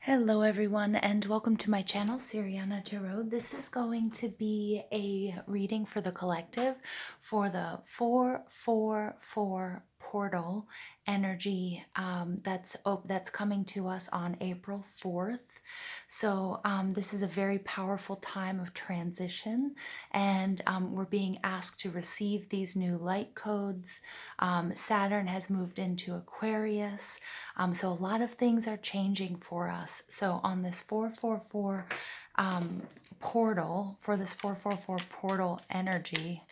Hello everyone and welcome to my channel, Siriana Tarot. This is going to be a reading for the collective for the 444 portal energy that's coming to us on April 4th. So this is a very powerful time of transition, and we're being asked to receive these new light codes. Saturn has moved into Aquarius. So a lot of things are changing for us. So on this 444 portal, for this 444 portal energy,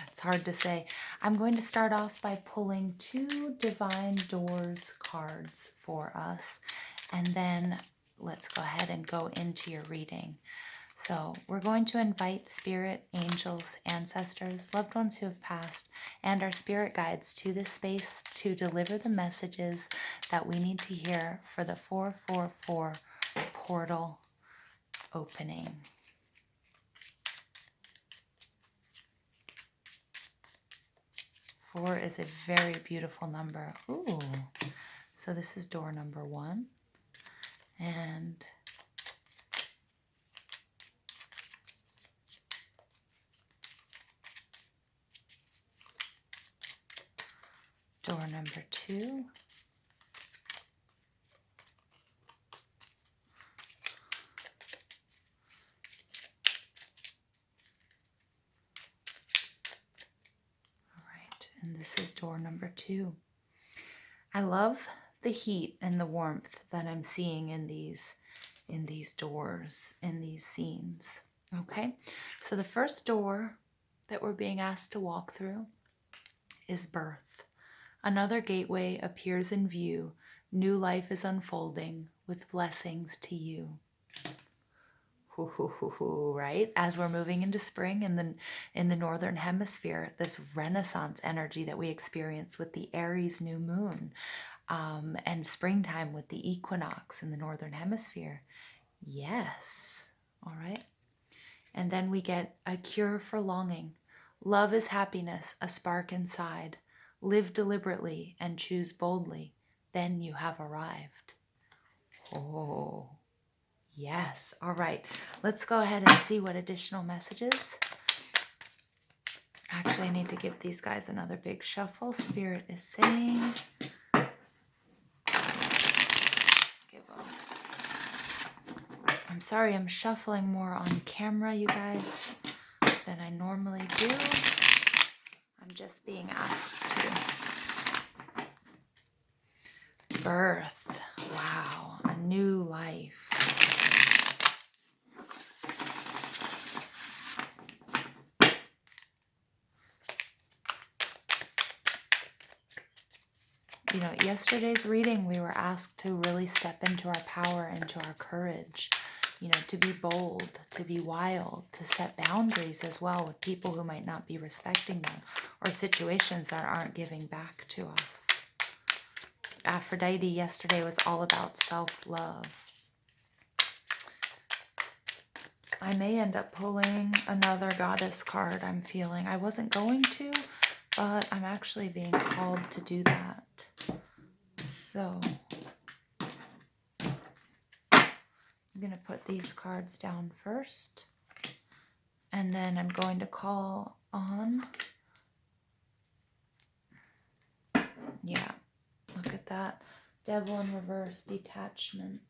it's hard to say. I'm going to start off by pulling two Divine Doors cards for us, and then let's go ahead and go into your reading. So we're going to invite spirit, angels, ancestors, loved ones who have passed, and our spirit guides to this space to deliver the messages that we need to hear for the 444 portal opening. Four is a very beautiful number. Ooh. So this is door number 1. And door number 2. And this is door number 2. I love the heat and the warmth that I'm seeing in these doors, in these scenes. Okay, so the first door that we're being asked to walk through is birth. Another gateway appears in view. New life is unfolding with blessings to you. Right? As we're moving into spring in the northern hemisphere, this renaissance energy that we experience with the Aries new moon, and springtime with the equinox in the northern hemisphere. Yes. All right. And then we get a cure for longing. Love is happiness, a spark inside. Live deliberately and choose boldly. Then you have arrived. Oh. Yes. All right. Let's go ahead and see what additional messages. Actually, I need to give these guys another big shuffle. Spirit is saying. I'm sorry, I'm shuffling more on camera, you guys, than I normally do. I'm just being asked to. Birth. Wow. A new life. You know, yesterday's reading, we were asked to really step into our power, into our courage, you know, to be bold, to be wild, to set boundaries as well with people who might not be respecting them, or situations that aren't giving back to us. Aphrodite yesterday was all about self-love. I may end up pulling another goddess card, I'm feeling. I wasn't going to, but I'm actually being called to do that. So I'm going to put these cards down first, and then I'm going to call on, yeah, look at that, Devil in reverse, detachment.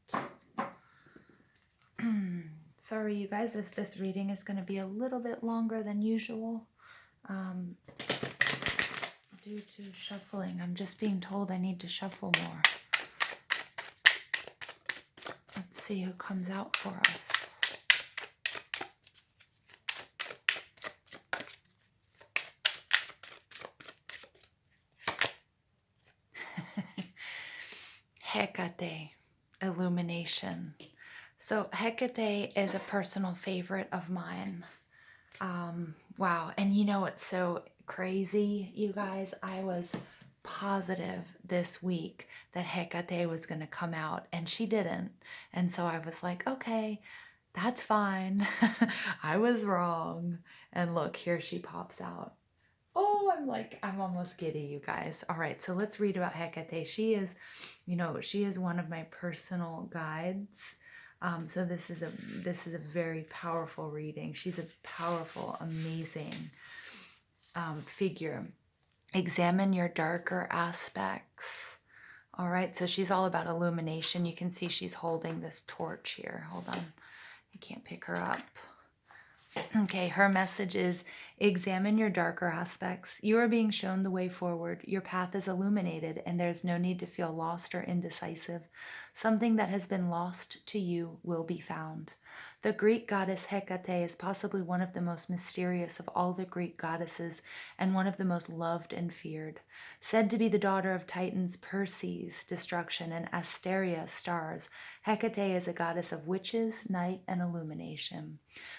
Sorry you guys if this reading is going to be a little bit longer than usual due to shuffling. I'm just being told I need to shuffle more. Let's see who comes out for us. Hecate, illumination. So Hecate is a personal favorite of mine. Wow. And you know what's so crazy, you guys? I was positive this week that Hecate was going to come out, and she didn't. And so I was like, okay, that's fine. I was wrong. And look, here she pops out. Oh, I'm almost giddy, you guys. All right, so let's read about Hecate. She is, she is one of my personal guides. So this is a very powerful reading. She's a powerful, amazing figure. Examine your darker aspects. All right, so she's all about illumination. You can see she's holding this torch here. Hold on, I can't pick her up. Okay, her message is examine your darker aspects. You are being shown the way forward. Your path is illuminated, and there's no need to feel lost or indecisive. Something that has been lost to you will be found. The Greek goddess Hecate is possibly one of the most mysterious of all the Greek goddesses and one of the most loved and feared. Said to be the daughter of Titans Perseus, destruction, and Asteria, stars, Hecate is a goddess of witches, night, and illumination.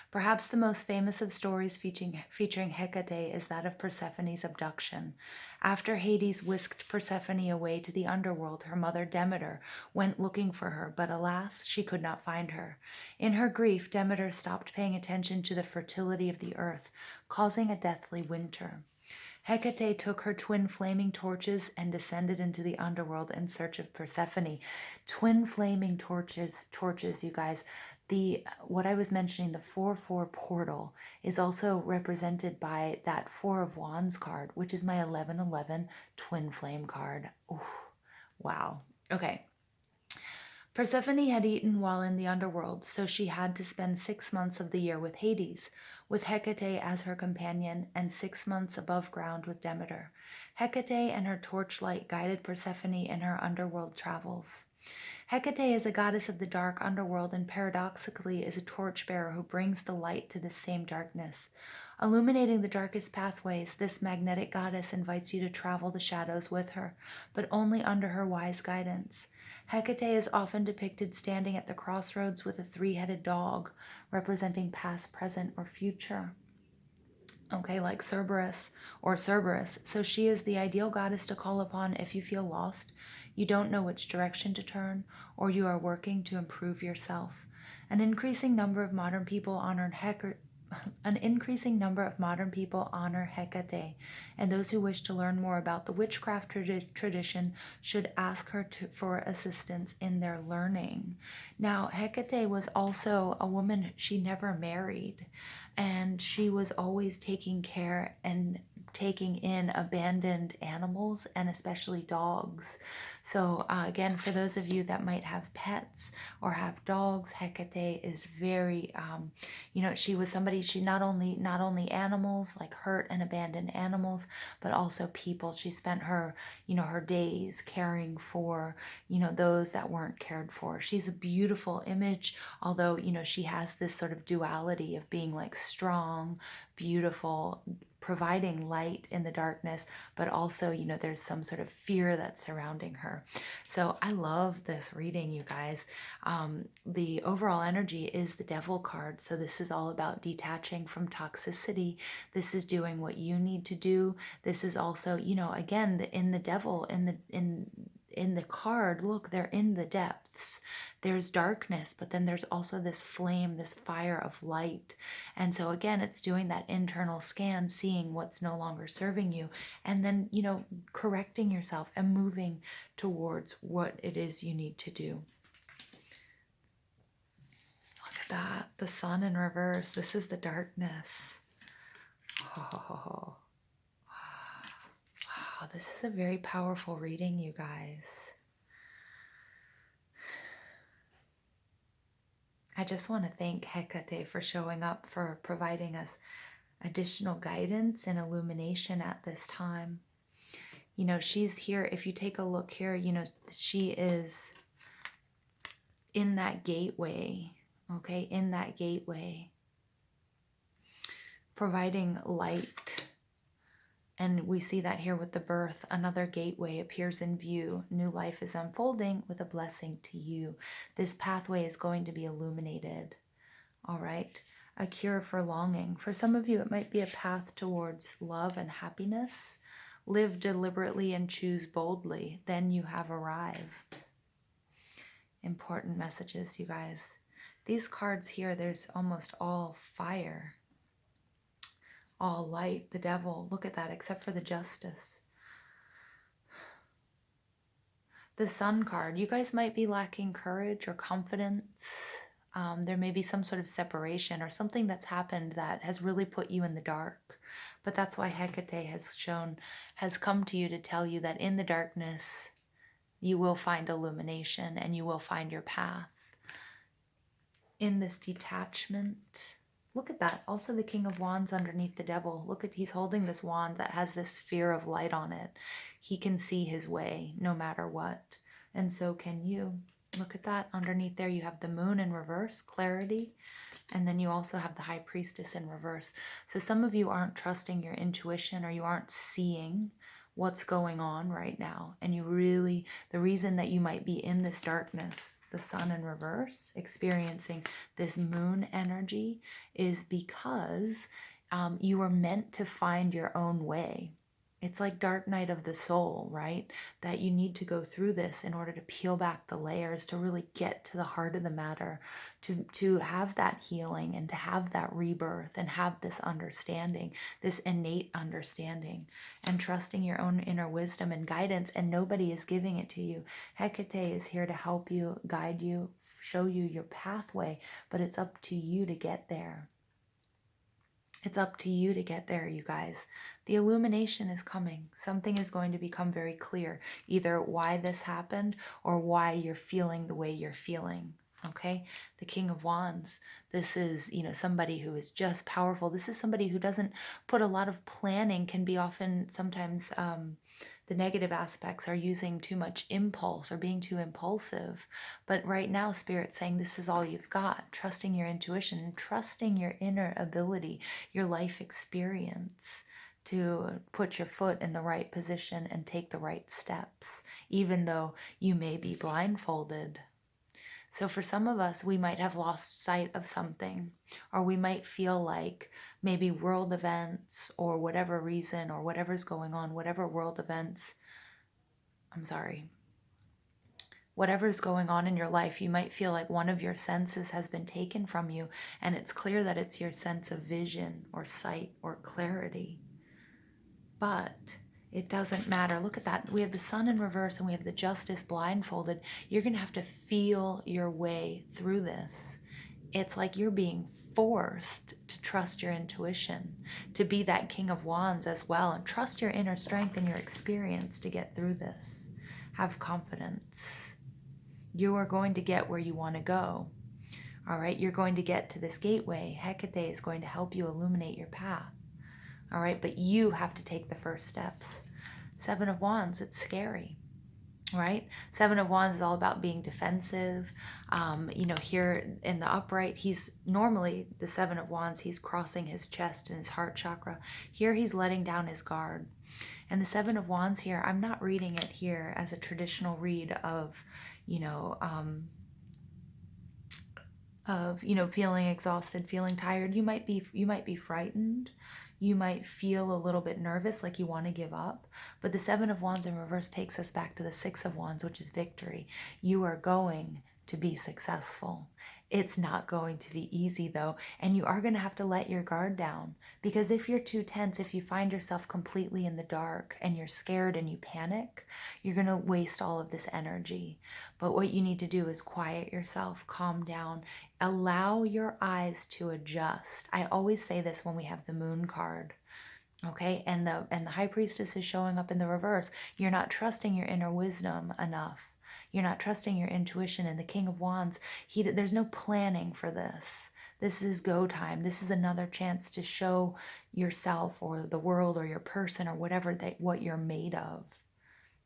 Perhaps the most famous of stories featuring Hecate is that of Persephone's abduction. After Hades whisked Persephone away to the underworld, her mother Demeter went looking for her, but alas, she could not find her. In her grief, Demeter stopped paying attention to the fertility of the earth, causing a deathly winter. Hecate took her twin flaming torches and descended into the underworld in search of Persephone. Twin flaming torches, you guys. What I was mentioning, the 4/4 portal, is also represented by that 4 of Wands card, which is my 11/11 twin flame card. Ooh, wow. Okay. Persephone had eaten while in the underworld, so she had to spend 6 months of the year with Hades, with Hecate as her companion, and 6 months above ground with Demeter. Hecate and her torchlight guided Persephone in her underworld travels. Hecate is a goddess of the dark underworld and paradoxically is a torchbearer who brings the light to this same darkness. Illuminating the darkest pathways, this magnetic goddess invites you to travel the shadows with her, but only under her wise guidance. Hecate is often depicted standing at the crossroads with a 3-headed dog, representing past, present, or future. Okay, like Cerberus. So she is the ideal goddess to call upon if you feel lost, you don't know which direction to turn, or you are working to improve yourself. An increasing number of modern people honor Hecate, and those who wish to learn more about the witchcraft tradition should ask her for assistance in their learning. Now, Hecate was also a woman, she never married, and she was always taking care and taking in abandoned animals and especially dogs. So again, for those of you that might have pets or have dogs, Hecate is very, she was somebody, she not only animals, like hurt and abandoned animals, but also people. She spent her, her days caring for, those that weren't cared for. She's a beautiful image, although, she has this sort of duality of being like strong, beautiful, providing light in the darkness, but also, there's some sort of fear that's surrounding her. So I love this reading, you guys. The overall energy is the Devil card. So this is all about detaching from toxicity. This is doing what you need to do. This is also, again, in the Devil, in the card, look, they're in the depths. There's darkness, but then there's also this flame, this fire of light. And so again, it's doing that internal scan, seeing what's no longer serving you, and then, correcting yourself and moving towards what it is you need to do. Look at that, the sun in reverse. This is the darkness. Oh. Wow, this is a very powerful reading, you guys. I just want to thank Hecate for showing up, for providing us additional guidance and illumination at this time. She's here. If you take a look here, she is in that gateway, okay? In that gateway, providing light. And we see that here with the birth. Another gateway appears in view. New life is unfolding with a blessing to you. This pathway is going to be illuminated. All right. A cure for longing. For some of you, it might be a path towards love and happiness. Live deliberately and choose boldly. Then you have arrived. Important messages, you guys. These cards here, there's almost all fire. all light, the devil. Look at that, except for the justice. The Sun card. You guys might be lacking courage or confidence. There may be some sort of separation or something that's happened that has really put you in the dark. But that's why Hecate has come to you to tell you that in the darkness, you will find illumination and you will find your path. In this detachment, look at that. Also the King of Wands underneath the devil. Look at, he's holding this wand that has this sphere of light on it. He can see his way no matter what. And so can you. Look at that. Underneath there you have the moon in reverse, clarity. And then you also have the High Priestess in reverse. So some of you aren't trusting your intuition, or you aren't seeing what's going on right now. And you really, the reason that you might be in this darkness, the Sun in reverse, experiencing this moon energy, is because you were meant to find your own way. It's like dark night of the soul, right? That you need to go through this in order to peel back the layers, to really get to the heart of the matter, to have that healing and to have that rebirth and have this understanding, this innate understanding, and trusting your own inner wisdom and guidance. And nobody is giving it to you. Hecate is here to help you, guide you, show you your pathway, but it's up to you to get there. It's up to you to get there, you guys. The illumination is coming. Something is going to become very clear, either why this happened or why you're feeling the way you're feeling. Okay? The King of Wands. This is, somebody who is just powerful. This is somebody who doesn't put a lot of planning, can be often sometimes the negative aspects are using too much impulse or being too impulsive. But right now, Spirit's saying this is all you've got. Trusting your intuition and trusting your inner ability, your life experience, to put your foot in the right position and take the right steps, even though you may be blindfolded. So for some of us, we might have lost sight of something, or we might feel like maybe world events or whatever reason or whatever's going on, whatever world events, whatever's going on in your life, you might feel like one of your senses has been taken from you, and it's clear that it's your sense of vision or sight or clarity. But it doesn't matter. Look at that. We have the Sun in reverse and we have the Justice blindfolded. You're going to have to feel your way through this. It's like you're being forced to trust your intuition, to be that King of Wands as well, and trust your inner strength and your experience to get through this. Have confidence. You are going to get where you want to go. All right, you're going to get to this gateway. Hecate is going to help you illuminate your path. All right, but you have to take the first steps. Seven of Wands, it's scary, right? Seven of Wands is all about being defensive. Here in the upright, he's normally the Seven of Wands, he's crossing his chest and his heart chakra. Here he's letting down his guard. And the Seven of Wands here, I'm not reading it here as a traditional read of, feeling exhausted, feeling tired. You might be frightened. You might feel a little bit nervous, like you want to give up. But the Seven of Wands in reverse takes us back to the Six of Wands, which is victory. You are going to be successful. It's not going to be easy though, and you are going to have to let your guard down, because if you're too tense, if you find yourself completely in the dark and you're scared and you panic, you're going to waste all of this energy. But what you need to do is quiet yourself, calm down, allow your eyes to adjust. I always say this when we have the Moon card. Okay, and the High Priestess is showing up in the reverse. You're not trusting your inner wisdom enough. You're not trusting your intuition. And the King of Wands, there's no planning for this. This is go time. This is another chance to show yourself or the world or your person or whatever what you're made of.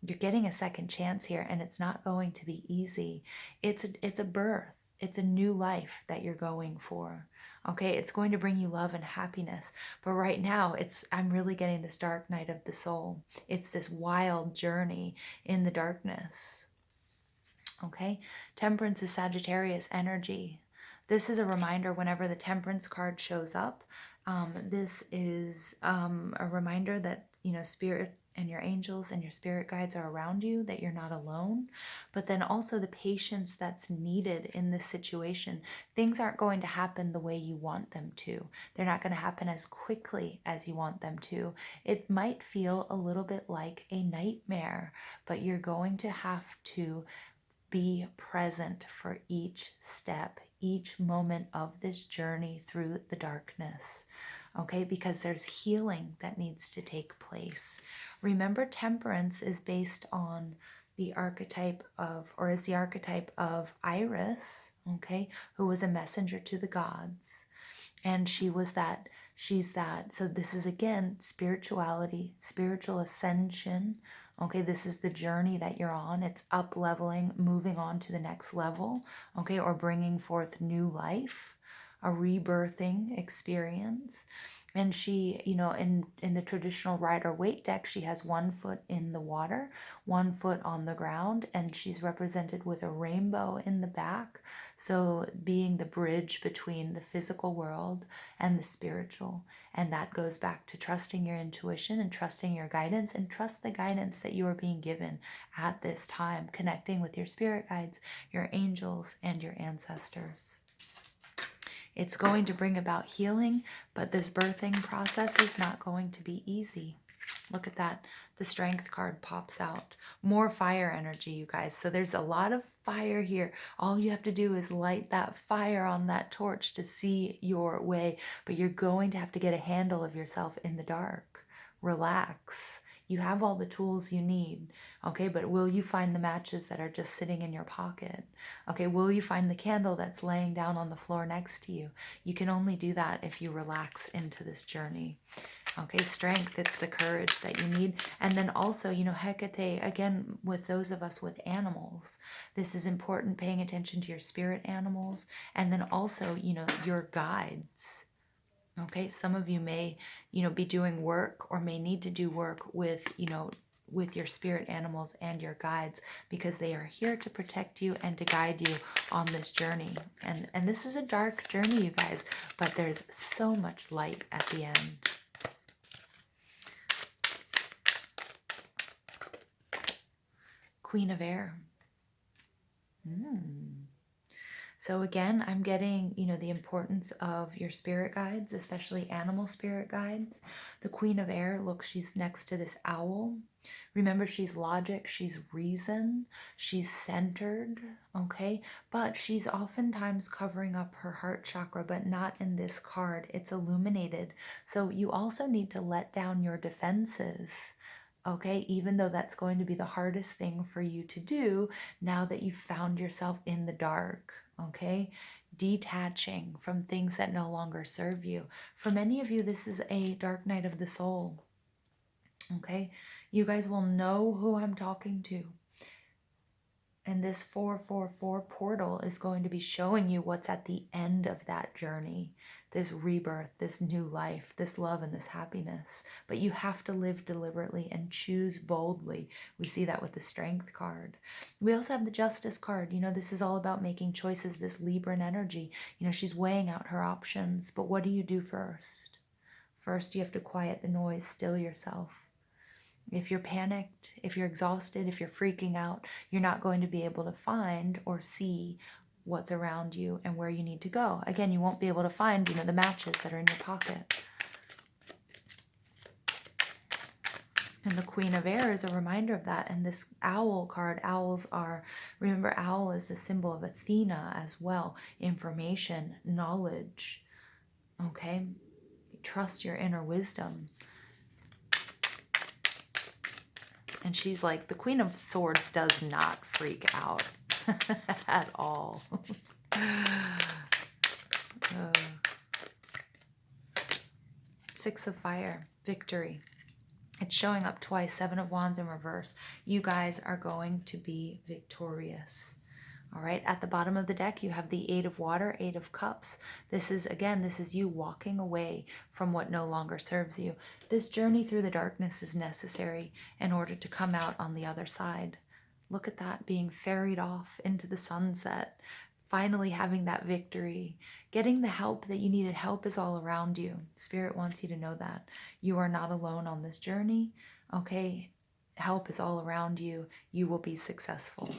You're getting a second chance here, and it's not going to be easy. It's a birth. It's a new life that you're going for. Okay, it's going to bring you love and happiness. But right now, I'm really getting this dark night of the soul. It's this wild journey in the darkness. Okay, Temperance is Sagittarius energy. This is a reminder whenever the Temperance card shows up. This is a reminder that, Spirit and your angels and your spirit guides are around you, that you're not alone, but then also the patience that's needed in this situation. Things aren't going to happen the way you want them to. They're not going to happen as quickly as you want them to. It might feel a little bit like a nightmare, but you're going to have to be present for each step, each moment of this journey through the darkness, okay? Because there's healing that needs to take place. Remember, temperance is based on the archetype of, or is the archetype of Iris, okay, who was a messenger to the gods. And she's that. So this is again spirituality, spiritual ascension. Okay, this is the journey that you're on. It's up leveling, moving on to the next level, okay, or bringing forth new life, a rebirthing experience. And she, in the traditional rider waite deck, she has 1 foot in the water, 1 foot on the ground, and she's represented with a rainbow in the back. So being the bridge between the physical world and the spiritual. And that goes back to trusting your intuition and trusting your guidance, and trust the guidance that you are being given at this time, connecting with your spirit guides, your angels, and your ancestors. It's going to bring about healing, but this birthing process is not going to be easy. Look at that. The strength card pops out. More fire energy, you guys. So there's a lot of fire here. All you have to do is light that fire on that torch to see your way. But you're going to have to get a handle of yourself in the dark. Relax. You have all the tools you need, okay? But will you find the matches that are just sitting in your pocket? Okay, will you find the candle that's laying down on the floor next to you? You can only do that if you relax into this journey. Okay, strength, it's the courage that you need. And then also, Hecate, again, with those of us with animals, this is important, paying attention to your spirit animals. And then also, your guides. Okay, some of you may, be doing work or may need to do work with, with your spirit animals and your guides, because they are here to protect you and to guide you on this journey. And this is a dark journey, you guys, but there's so much light at the end. Queen of Air. So again, I'm getting, the importance of your spirit guides, especially animal spirit guides. The Queen of Air, look, she's next to this owl. Remember, she's logic, she's reason, she's centered, okay? But she's oftentimes covering up her heart chakra, but not in this card. It's illuminated. So you also need to let down your defenses. Okay, even though that's going to be the hardest thing for you to do now that you've found yourself in the dark, okay? Detaching from things that no longer serve you. For many of you, this is a dark night of the soul, okay? You guys will know who I'm talking to. And this 444 portal is going to be showing you what's at the end of that journey. This rebirth, this new life, this love, and this happiness. But you have to live deliberately and choose boldly. We see that with the Strength card. We also have the Justice card. This is all about making choices, this Libran energy. She's weighing out her options. But what do you do first? First, you have to quiet the noise, still yourself. If you're panicked, if you're exhausted, if you're freaking out, you're not going to be able to find or see what's around you and where you need to go. Again, you won't be able to find, the matches that are in your pocket. And the Queen of Air is a reminder of that. And this owl card, remember, owl is a symbol of Athena as well. Information, knowledge, okay? Trust your inner wisdom. And she's like, the Queen of Swords does not freak out at all. Six of Fire, victory. It's showing up twice, Seven of Wands in reverse. You guys are going to be victorious. All right, at the bottom of the deck, you have the Eight of Water, Eight of Cups. This is you walking away from what no longer serves you. This journey through the darkness is necessary in order to come out on the other side. Look at that, being ferried off into the sunset, finally having that victory, getting the help that you needed. Help is all around you. Spirit wants you to know that. You are not alone on this journey. Okay? Help is all around you. You will be successful.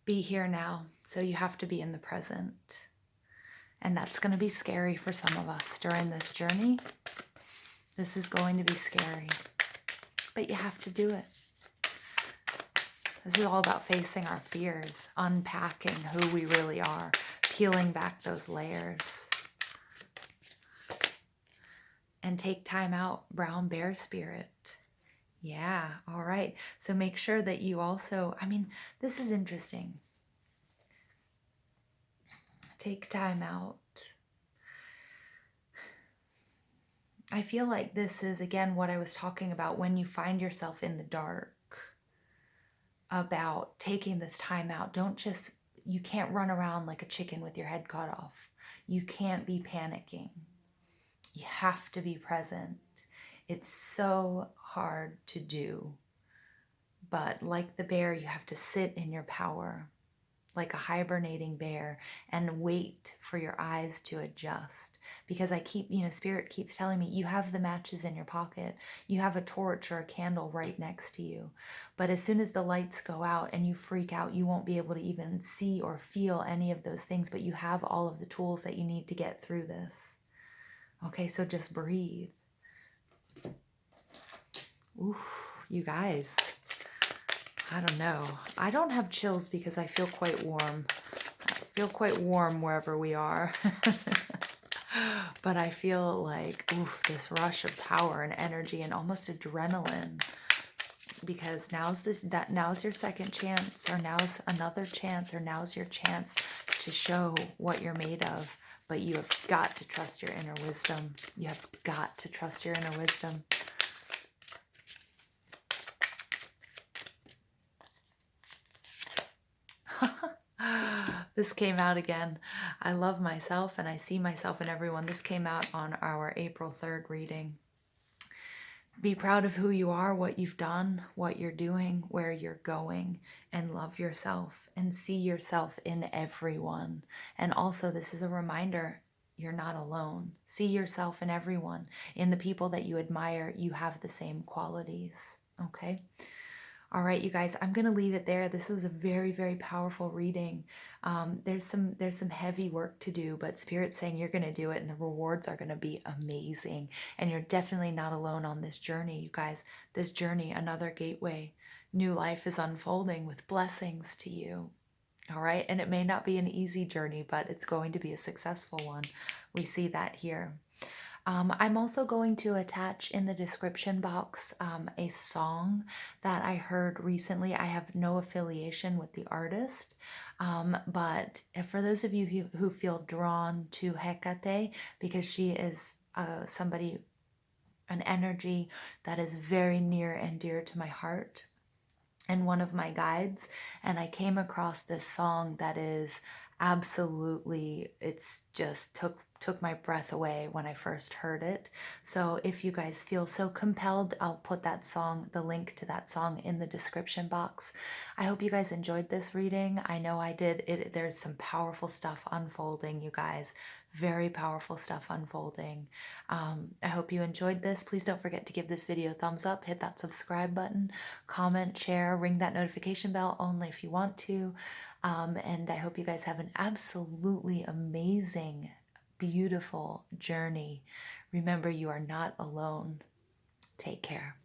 Be here now. So you have to be in the present. And that's going to be scary for some of us during this journey. This is going to be scary. But you have to do it. This is all about facing our fears, unpacking who we really are, peeling back those layers. And take time out, brown bear spirit. Yeah, all right. So make sure that you also, this is interesting. Take time out. I feel like this is, again, what I was talking about when you find yourself in the dark, about taking this time out. You can't run around like a chicken with your head cut off. You can't be panicking. You have to be present. It's so hard to do. But like the bear, you have to sit in your power, like a hibernating bear, and wait for your eyes to adjust. Because Spirit keeps telling me, you have the matches in your pocket. You have a torch or a candle right next to you. But as soon as the lights go out and you freak out, you won't be able to even see or feel any of those things. But you have all of the tools that you need to get through this. Okay, so just breathe. Ooh, you guys. I don't know. I don't have chills because I feel quite warm. I feel quite warm wherever we are. But I feel like, this rush of power and energy and almost adrenaline. Because now's your second chance, or now's another chance, or now's your chance to show what you're made of. But you have got to trust your inner wisdom. You have got to trust your inner wisdom. This came out again. I love myself and I see myself in everyone. This came out on our April 3rd reading. Be proud of who you are, what you've done, what you're doing, where you're going, and love yourself and see yourself in everyone. And also, this is a reminder, you're not alone. See yourself in everyone. In the people that you admire, you have the same qualities. Okay? All right, you guys, I'm going to leave it there. This is a very, very powerful reading. There's some heavy work to do, but Spirit's saying you're going to do it and the rewards are going to be amazing. And you're definitely not alone on this journey, you guys. This journey, another gateway. New life is unfolding with blessings to you. All right, and it may not be an easy journey, but it's going to be a successful one. We see that here. I'm also going to attach in the description box a song that I heard recently. I have no affiliation with the artist, but for those of you who feel drawn to Hecate, because she is an energy that is very near and dear to my heart and one of my guides, and I came across this song that is absolutely, it's just took my breath away when I first heard it. So if you guys feel so compelled, I'll put that song, the link to that song, in the description box. I hope you guys enjoyed this reading. I know I did. There's some powerful stuff unfolding, you guys. Very powerful stuff unfolding. I hope you enjoyed this. Please don't forget to give this video a thumbs up, hit that subscribe button, comment, share, ring that notification bell only if you want to. And I hope you guys have an absolutely amazing, beautiful journey. Remember, you are not alone. Take care.